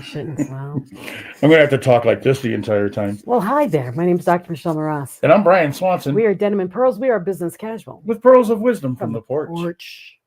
shouldn't smile. I'm going to have to talk like this the entire time. Well, hi there. My name is Dr. Michelle Moras. And I'm Brian Swanson. We are Denim and Pearls. We are business casual. With pearls of wisdom from the porch.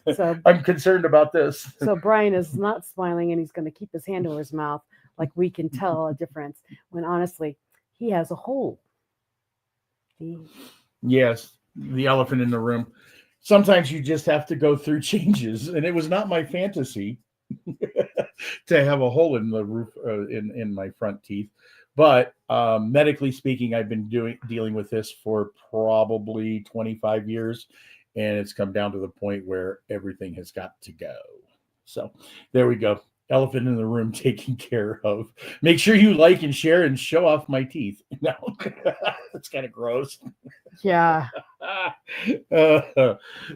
So I'm concerned about this. So Brian is not smiling, and he's going to keep his hand over his mouth, like we can tell a difference, when honestly, he has a hole. Yes, the elephant in the room. Sometimes you just have to go through changes, and it was not my fantasy to have a hole in the roof in my front teeth. But medically speaking, I've been dealing with this for probably 25 years, and it's come down to the point where everything has got to go. So there we go. Elephant in the room taken care of. Make sure you like and share and show off my teeth. No, that's kind of gross. Yeah.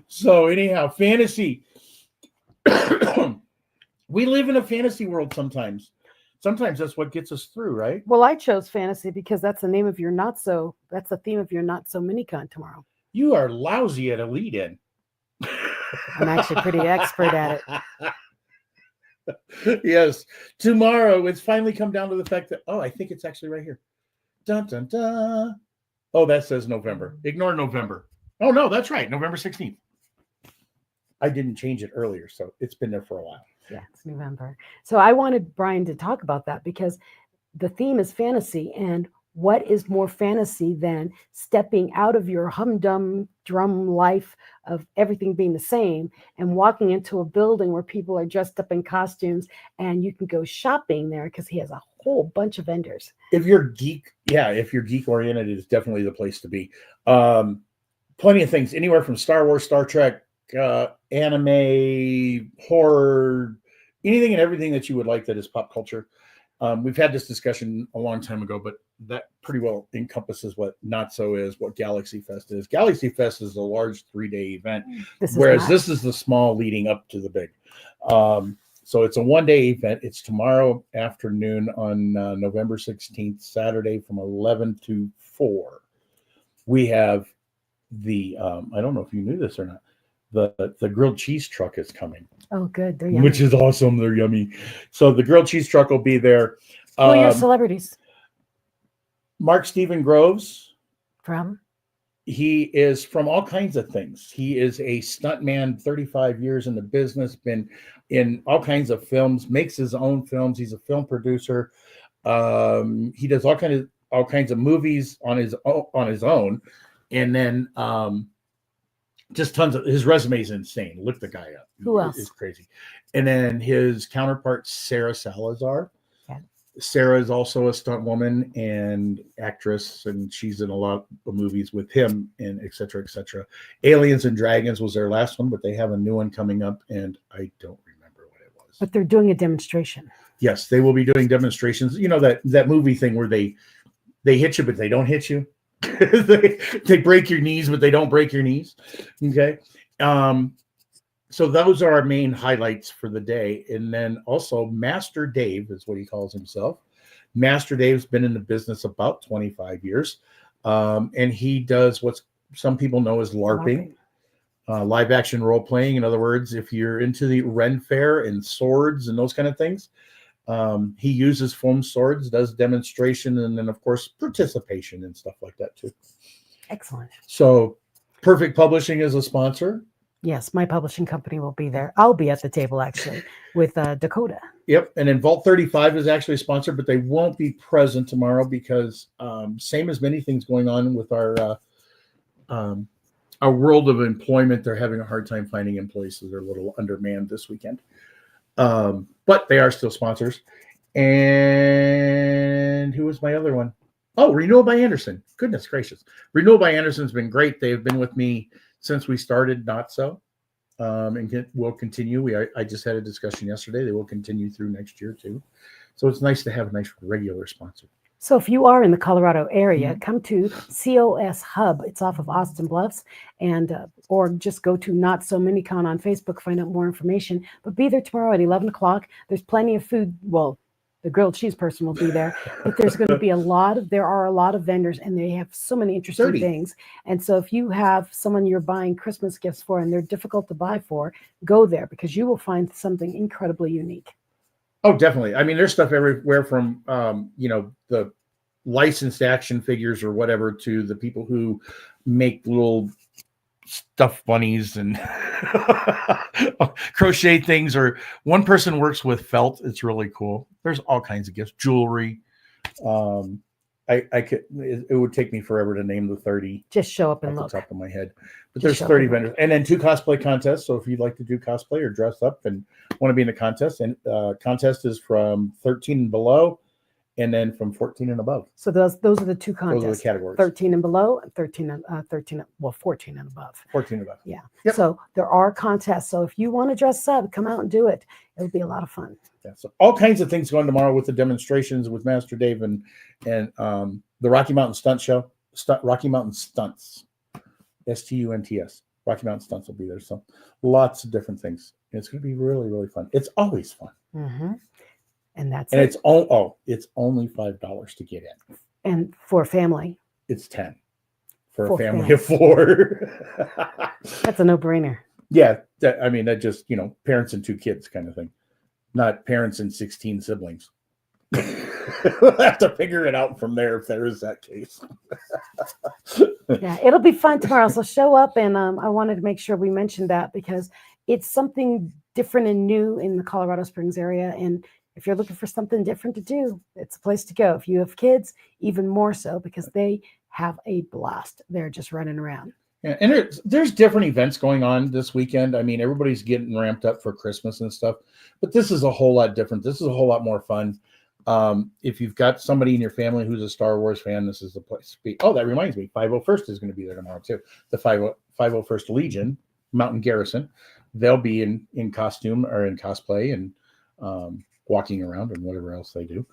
So anyhow, fantasy. We live in a fantasy world sometimes. Sometimes that's what gets us through, right? Well, I chose fantasy because that's the name of your that's the theme of your Natso Mini-Con tomorrow. You are lousy at a lead-in. I'm actually pretty expert at it. Yes. Tomorrow, it's finally come down to the fact that, I think it's actually right here. Dun, dun, dun. Oh, that says November. Ignore November. Oh, no, that's right. November 16th. I didn't change it earlier, so it's been there for a while. Yeah, it's November. So I wanted Brian to talk about that because the theme is fantasy, and what is more fantasy than stepping out of your humdrum life of everything being the same and walking into a building where people are dressed up in costumes, and you can go shopping there because he has a whole bunch of vendors. If you're geek oriented, it's definitely the place to be. Plenty of things, anywhere from Star Wars, Star Trek, anime, horror, anything and everything that you would like that is pop culture. We've had this discussion a long time ago, but that pretty well encompasses what Natso is, what Galaxy Fest is. Galaxy Fest is a large 3-day event, whereas this is the small leading up to the big. So it's a 1-day event. It's tomorrow afternoon on November 16th, Saturday from 11 to 4. We have the, I don't know if you knew this or not, the grilled cheese truck is coming. Oh, good. They're yummy. Which is awesome. They're yummy. So the grilled cheese truck will be there. Who are your celebrities? Mark Stephen Groves. From? He is from all kinds of things. He is a stuntman, 35 years in the business, been in all kinds of films, makes his own films. He's a film producer. He does all kinds of movies on his own. And then just tons of, his resume is insane. Look the guy up. Who else? It's crazy. And then his counterpart, Sarah Salazar. Yeah. Sarah is also a stunt woman and actress, and she's in a lot of movies with him, and et cetera, et cetera. Aliens and Dragons was their last one, but they have a new one coming up, and I don't remember what it was. But they're doing a demonstration. Yes, they will be doing demonstrations. You know, that movie thing where they hit you, but they don't hit you. they break your knees, but they don't break your knees. Okay. So those are our main highlights for the day. And then also Master Dave is what he calls himself. Master Dave's been in the business about 25 years. And he does what some people know as LARPing, live action role playing. In other words, if you're into the Ren Fair and swords and those kind of things, he uses foam swords, does demonstration, and then of course participation and stuff like that too. Excellent. So Perfect Publishing is a sponsor. Yes, my publishing company will be there. I'll be at the table actually with Dakota. Yep, and then Vault 35 is actually a sponsor, but they won't be present tomorrow because same as many things going on with our world of employment, they're having a hard time finding employees, so they're a little undermanned this weekend. But they are still sponsors. And who was my other one? Oh, Renewal by Anderson. Goodness gracious. Renewal by Anderson's been great. They've been with me since we started Natso, and will continue. I just had a discussion yesterday. They will continue through next year too. So it's nice to have a nice regular sponsor. So if you are in the Colorado area, come to COS Hub. It's off of Austin Bluffs, and or just go to Natso Mini-Con on Facebook, find out more information. But be there tomorrow at 11 o'clock. There's plenty of food. Well, the grilled cheese person will be there. But there's going to be there are a lot of vendors, and they have so many interesting 30. things. And so if you have someone you're buying Christmas gifts for and they're difficult to buy for, go there because you will find something incredibly unique. Oh, definitely. I mean, there's stuff everywhere from, the licensed action figures or whatever to the people who make little stuffed bunnies and crochet things, or one person works with felt. It's really cool. There's all kinds of gifts, jewelry. It would take me forever to name the 30 Just show up and off look. the top of my head, but Just there's 30 vendors, and then 2 cosplay contests. So if you'd like to do cosplay or dress up and want to be in the contest, and contest is from 13 and below, and then from 14 and above. So those are the 2 contests. Those are the categories. 13 and below, 14 and above. 14 and above. Yeah. Yep. So there are contests. So if you want to dress up, come out and do it. It'll be a lot of fun. Yeah. So all kinds of things going tomorrow with the demonstrations with Master Dave and the Rocky Mountain Stunt Show. Rocky Mountain Stunts. STUNTS. Rocky Mountain Stunts will be there. So lots of different things. And it's going to be really, really fun. It's always fun. Mm-hmm. And it's only $5 to get in. And for a family, it's 10 for a family of 4. That's a no-brainer. Yeah, that just parents and 2 kids kind of thing, not parents and 16 siblings. We'll have to figure it out from there if there is that case. Yeah, it'll be fun tomorrow. So show up, and I wanted to make sure we mentioned that because it's something different and new in the Colorado Springs area, and if you're looking for something different to do, it's a place to go. If you have kids, even more so because they have a blast. They're just running around. Yeah, and there's different events going on this weekend. I mean, everybody's getting ramped up for Christmas and stuff, but this is a whole lot different. This is a whole lot more fun. If you've got somebody in your family who's a Star Wars fan, this is the place to be. Oh, that reminds me, 501st is going to be there tomorrow too. The 501st Legion, Mountain Garrison, they'll be in costume or in cosplay and walking around and whatever else they do.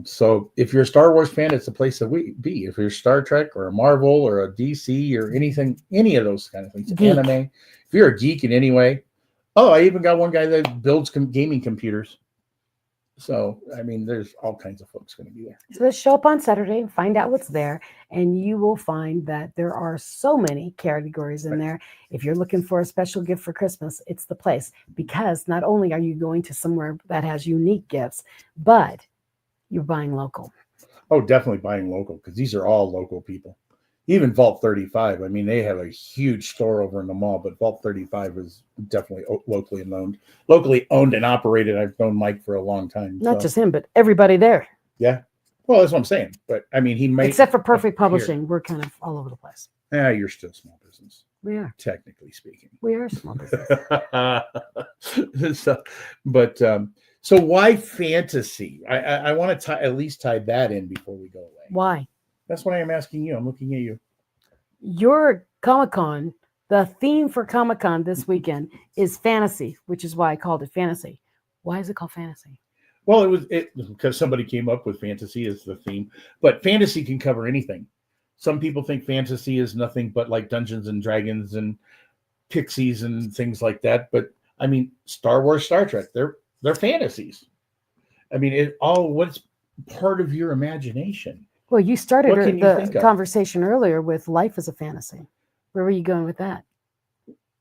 So if you're a Star Wars fan, it's the place to be. If you're Star Trek or a Marvel or a DC or anything, any of those kind of things, geek. Anime, if you're a geek in any way. Oh, I even got one guy that builds gaming computers. So, I mean, there's all kinds of folks going to be there. So let's show up on Saturday and find out what's there. And you will find that there are so many categories in there. If you're looking for a special gift for Christmas, it's the place. Because not only are you going to somewhere that has unique gifts, but you're buying local. Oh, definitely buying local because these are all local people. Even Vault 35. I mean, they have a huge store over in the mall, but Vault 35 is definitely locally owned and operated. I've known Mike for a long time. Not just him, but everybody there. Yeah. Well, that's what I'm saying. But I mean, he might. Except for Perfect Publishing, we're kind of all over the place. Yeah, you're still small business. We are. Technically speaking. We are small business. So why fantasy? I want to at least tie that in before we go away. Why? That's what I am asking you. I'm looking at you. Your Comic-Con, the theme for Comic-Con this weekend is fantasy, which is why I called it fantasy. Why is it called fantasy? Well, it was because somebody came up with fantasy as the theme, but fantasy can cover anything. Some people think fantasy is nothing but like Dungeons and Dragons and pixies and things like that. But I mean, Star Wars, Star Trek, they're fantasies. I mean, what's part of your imagination. Well, you started the conversation earlier with life is a fantasy. Where were you going with that?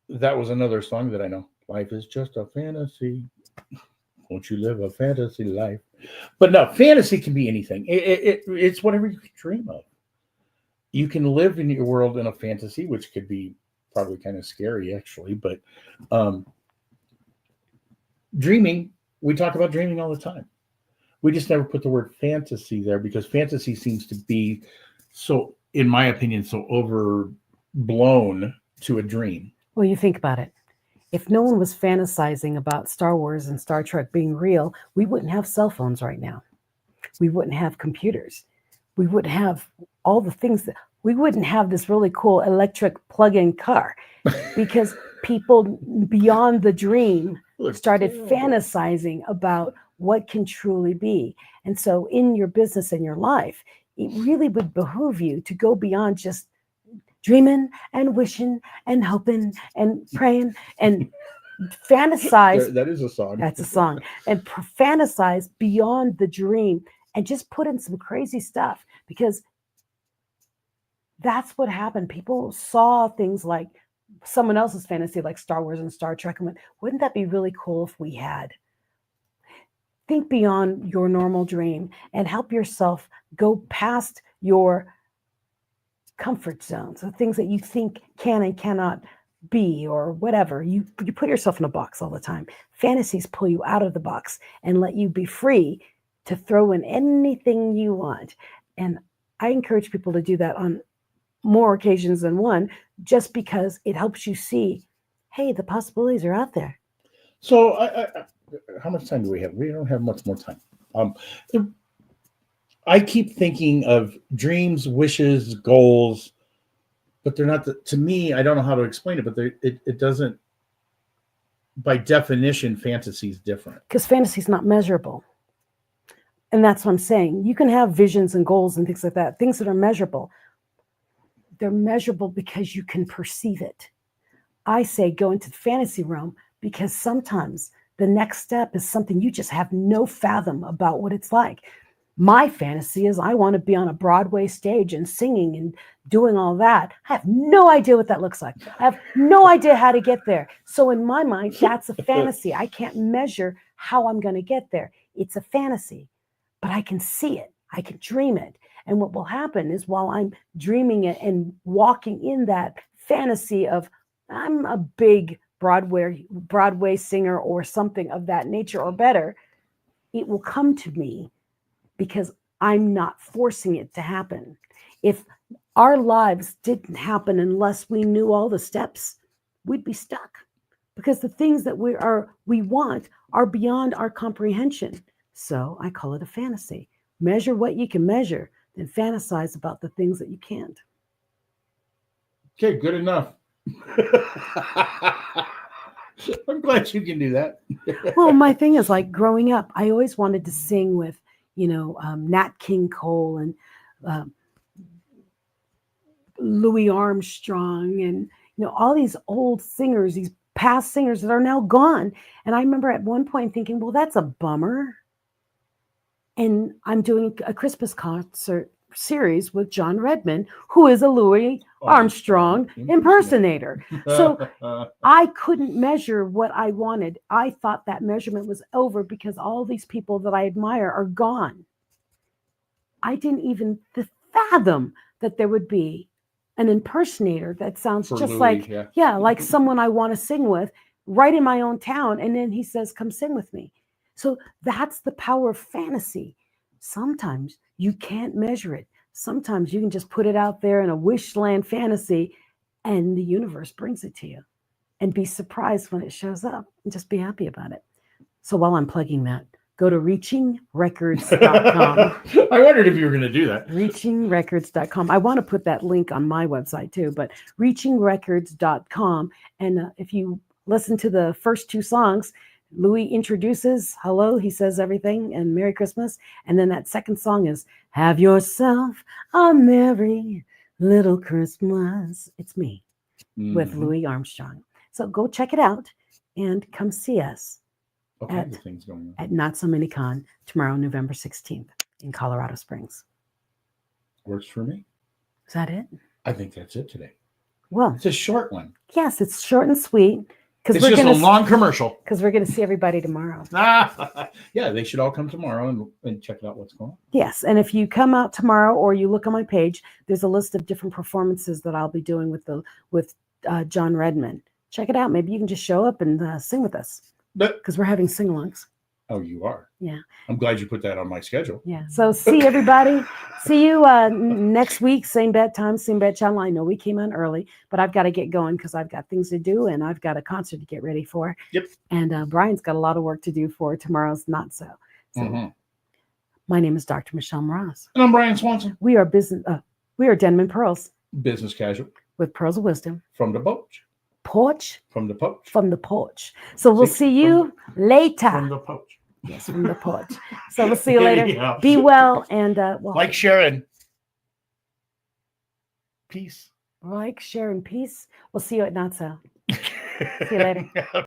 That was another song that I know. Life is just a fantasy. Won't you live a fantasy life? But no, fantasy can be anything. It's whatever you can dream of. You can live in your world in a fantasy, which could be probably kind of scary, actually. But dreaming, we talk about dreaming all the time. We just never put the word fantasy there because fantasy seems to be so, in my opinion, so overblown to a dream. Well, you think about it. If no one was fantasizing about Star Wars and Star Trek being real, we wouldn't have cell phones right now. We wouldn't have computers. We wouldn't have all the things we wouldn't have this really cool electric plug-in car because people beyond the dream started fantasizing about what can truly be. And so in your business and your life, it really would behoove you to go beyond just dreaming and wishing and hoping and praying and Fantasize. That is a song. That's a song. And fantasize beyond the dream and just put in some crazy stuff, because that's what happened. People saw things like someone else's fantasy, like Star Wars and Star Trek, and went, wouldn't that be really cool if we had? Think beyond your normal dream and help yourself go past your comfort zones, the things that you think can and cannot be, or whatever. You put yourself in a box all the time. Fantasies pull you out of the box and let you be free to throw in anything you want. And I encourage people to do that on more occasions than one, just because it helps you see, hey, the possibilities are out there. So, how much time do we have? We don't have much more time. I keep thinking of dreams, wishes, goals, but they're not. To me, I don't know how to explain it, but it doesn't. By definition, fantasy is different. Because fantasy is not measurable. And that's what I'm saying. You can have visions and goals and things like that, things that are measurable. They're measurable because you can perceive it. I say go into the fantasy realm, because sometimes the next step is something you just have no fathom about what it's like. My fantasy is I want to be on a Broadway stage and singing and doing all that. I have no idea what that looks like. I have no idea how to get there. So in my mind, that's a fantasy. I can't measure how I'm going to get there. It's a fantasy, but I can see it. I can dream it. And what will happen is, while I'm dreaming it and walking in that fantasy of I'm a big Broadway singer or something of that nature or better, it will come to me because I'm not forcing it to happen. If our lives didn't happen unless we knew all the steps, we'd be stuck, because the things that we want are beyond our comprehension. So I call it a fantasy. Measure what you can measure, then fantasize about the things that you can't. Okay, good enough. I'm glad you can do that. Well, my thing is, like, growing up, I always wanted to sing with, Nat King Cole and Louis Armstrong, and all these old singers, these past singers that are now gone. And I remember at one point thinking, well, that's a bummer. And I'm doing a Christmas concert series with John Redmond, who is a Louis Armstrong impersonator. So I couldn't measure what I wanted. I thought that measurement was over because all these people that I admire are gone. I didn't even fathom that there would be an impersonator that sounds For just Louis, like, yeah. like someone I want to sing with right in my own town. And then he says, come sing with me. So that's the power of fantasy. Sometimes you can't measure it. Sometimes you can just put it out there in a wishland fantasy and the universe brings it to you, and be surprised when it shows up and just be happy about it. So while I'm plugging that, go to reachingrecords.com. I wondered if you were going to do that. Reachingrecords.com. I want to put that link on my website too, but reachingrecords.com. And if you listen to the first two songs, Louis introduces, hello, he says everything, and Merry Christmas. And then that second song is, have yourself a merry little Christmas. It's me with Louis Armstrong. So go check it out and come see us at Natso Mini-Con tomorrow, November 16th in Colorado Springs. Works for me. Is that it? I think that's it today. Well, it's a short one. Yes, it's short and sweet. It's just a long commercial. Because we're going to see everybody tomorrow. Yeah, they should all come tomorrow and check out what's going on. Yes, and if you come out tomorrow or you look on my page, there's a list of different performances that I'll be doing with John Redmond. Check it out. Maybe you can just show up and sing with us. Because we're having sing-alongs. Oh, you are? Yeah. I'm glad you put that on my schedule. Yeah. So see everybody. See you next week. Same bad time, same bad channel. I know we came on early, but I've got to get going because I've got things to do and I've got a concert to get ready for. Yep. And Brian's got a lot of work to do for tomorrow's Not So. My name is Dr. Michelle Mraz. And I'm Brian Swanson. We are Denim and Pearls. Business casual. With pearls of wisdom. From the porch. From the porch. So we'll see you later. From the porch. Yes, from the porch. So we'll see you later. Yeah. Be well and like, share, and peace. Like, share, and peace. We'll see you at Not So. See you later.